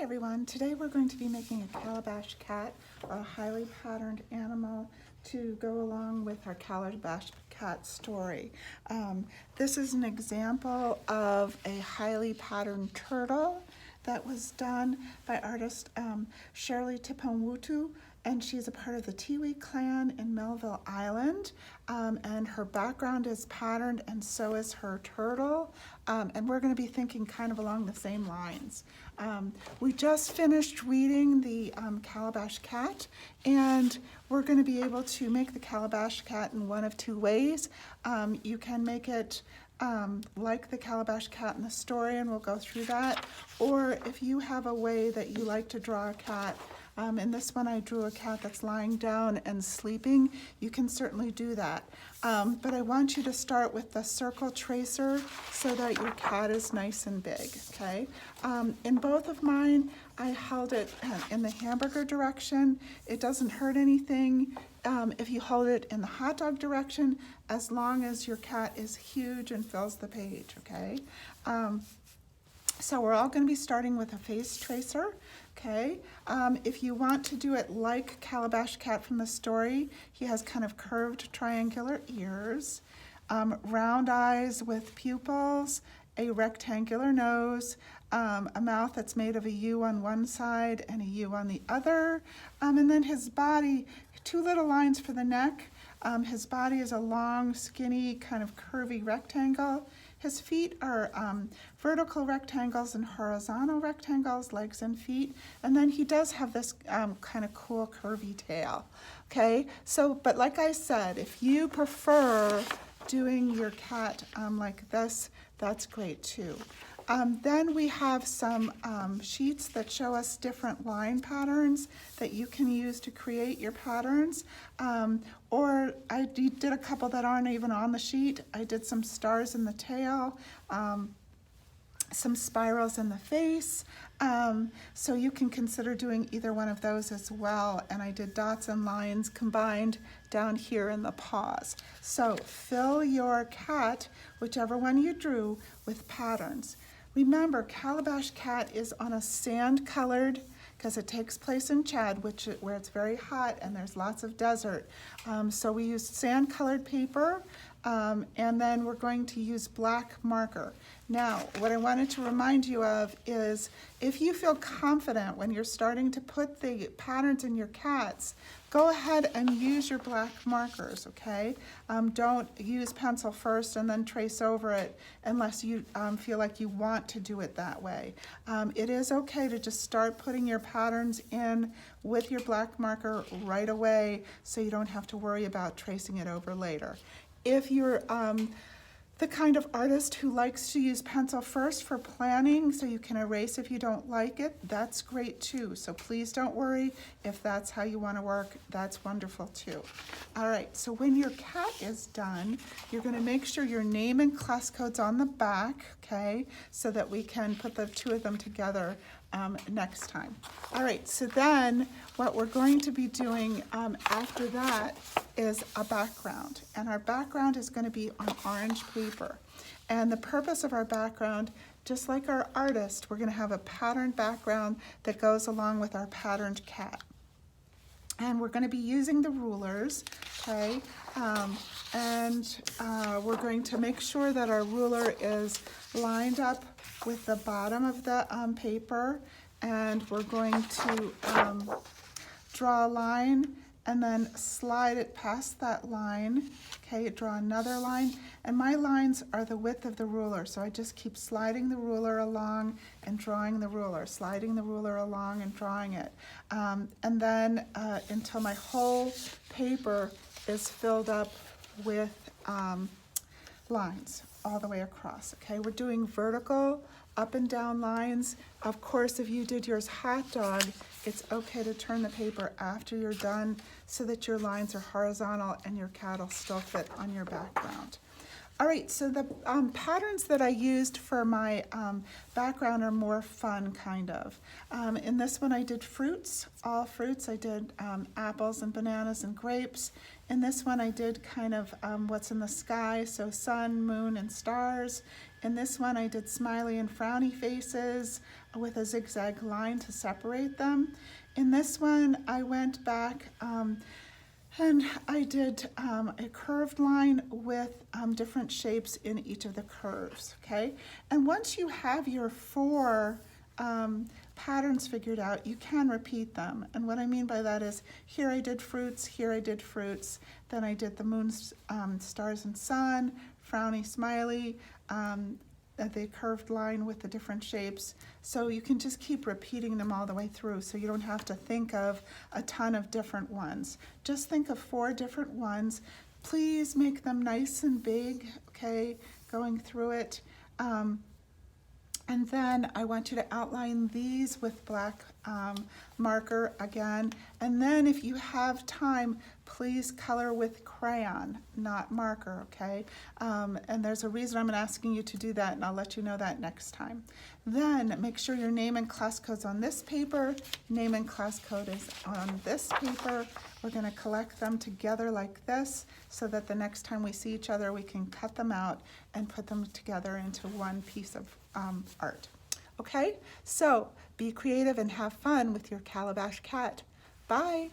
everyone, today we're going to be making a calabash cat, a highly patterned animal to go along with our Calabash Cat story. This is an example of a highly patterned turtle that was done by artist Shirley Tipungwutu, and she's a part of the Tiwi clan in Melville Island, and her background is patterned and so is her turtle, and we're going to be thinking kind of along the same lines. We just finished reading the Calabash Cat, and we're going to be able to make the Calabash Cat in one of two ways. You can make it like the Calabash Cat in the story, and we'll go through that, or if you have a way that you like to draw a cat, in this one I drew a cat that's lying down and sleeping. You can certainly do that. But I want you to start with the circle tracer so that your cat is nice and big, okay? In both of mine, I held it in the hamburger direction. It doesn't hurt anything if you hold it in the hot dog direction, as long as your cat is huge and fills the page, okay? So we're all going to be starting with a face tracer, okay? If you want to do it like Calabash Cat from the story, he has kind of curved triangular ears, round eyes with pupils, a rectangular nose, a mouth that's made of a U on one side and a U on the other, and then his body, two little lines for the neck. His body is a long, skinny, kind of curvy rectangle. His feet are vertical rectangles and horizontal rectangles, legs and feet. And then he does have this kind of cool curvy tail, okay? So, but like I said, if you prefer doing your cat like this, that's great too. Then we have some sheets that show us different line patterns that you can use to create your patterns. Or I did a couple that aren't even on the sheet. I did some stars in the tail, some spirals in the face. So you can consider doing either one of those as well. And I did dots and lines combined down here in the paws. So fill your cat, whichever one you drew, with patterns. Remember, Calabash Cat is on a sand-colored, because it takes place in Chad, where it's very hot and there's lots of desert. So we used sand-colored paper, and then we're going to use black marker. Now, what I wanted to remind you of is if you feel confident when you're starting to put the patterns in your cats, go ahead and use your black markers, okay? Don't use pencil first and then trace over it unless you feel like you want to do it that way. It is okay to just start putting your patterns in with your black marker right away so you don't have to worry about tracing it over later. If you're the kind of artist who likes to use pencil first for planning so you can erase if you don't like it, that's great too. So please don't worry if that's how you want to work. That's wonderful too. All right, so when your cat is done, you're going to make sure your name and class code's on the back, okay, so that we can put the two of them together next time. All right, so then what we're going to be doing after that is a background, and our background is going to be on orange paper. And the purpose of our background, just like our artist, we're going to have a patterned background that goes along with our patterned cat. And we're going to be using the rulers, okay? We're going to make sure that our ruler is lined up with the bottom of the paper, and we're going to draw a line and then slide it past that line, okay? Draw another line, and my lines are the width of the ruler, so I just keep sliding the ruler along and drawing the ruler, sliding the ruler along and drawing it, and then until my whole paper is filled up with lines all the way across, okay? We're doing vertical up and down lines. Of course, if you did yours hot dog, it's okay to turn the paper after you're done so that your lines are horizontal and your cat will still fit on your background. All right, so the patterns that I used for my background are more fun, kind of. In this one I did fruits, all fruits. I did apples and bananas and grapes. In this one I did kind of what's in the sky, so sun, moon, and stars. In this one, I did smiley and frowny faces with a zigzag line to separate them. In this one, I went back and I did a curved line with different shapes in each of the curves, okay? And once you have your 4 patterns figured out, you can repeat them. And what I mean by that is, here I did fruits, here I did fruits, then I did the moon, stars and sun, frowny, smiley, the curved line with the different shapes. So you can just keep repeating them all the way through, so you don't have to think of a ton of different ones. Just think of 4 different ones. Please make them nice and big, okay, going through it. And then I want you to outline these with black marker again. And then if you have time, please color with crayon, not marker, okay? And there's a reason I'm asking you to do that, and I'll let you know that next time. Then make sure your name and class code's on this paper. Name and class code is on this paper. We're gonna collect them together like this so that the next time we see each other, we can cut them out and put them together into one piece of art. Okay, so be creative and have fun with your Calabash Cat. Bye.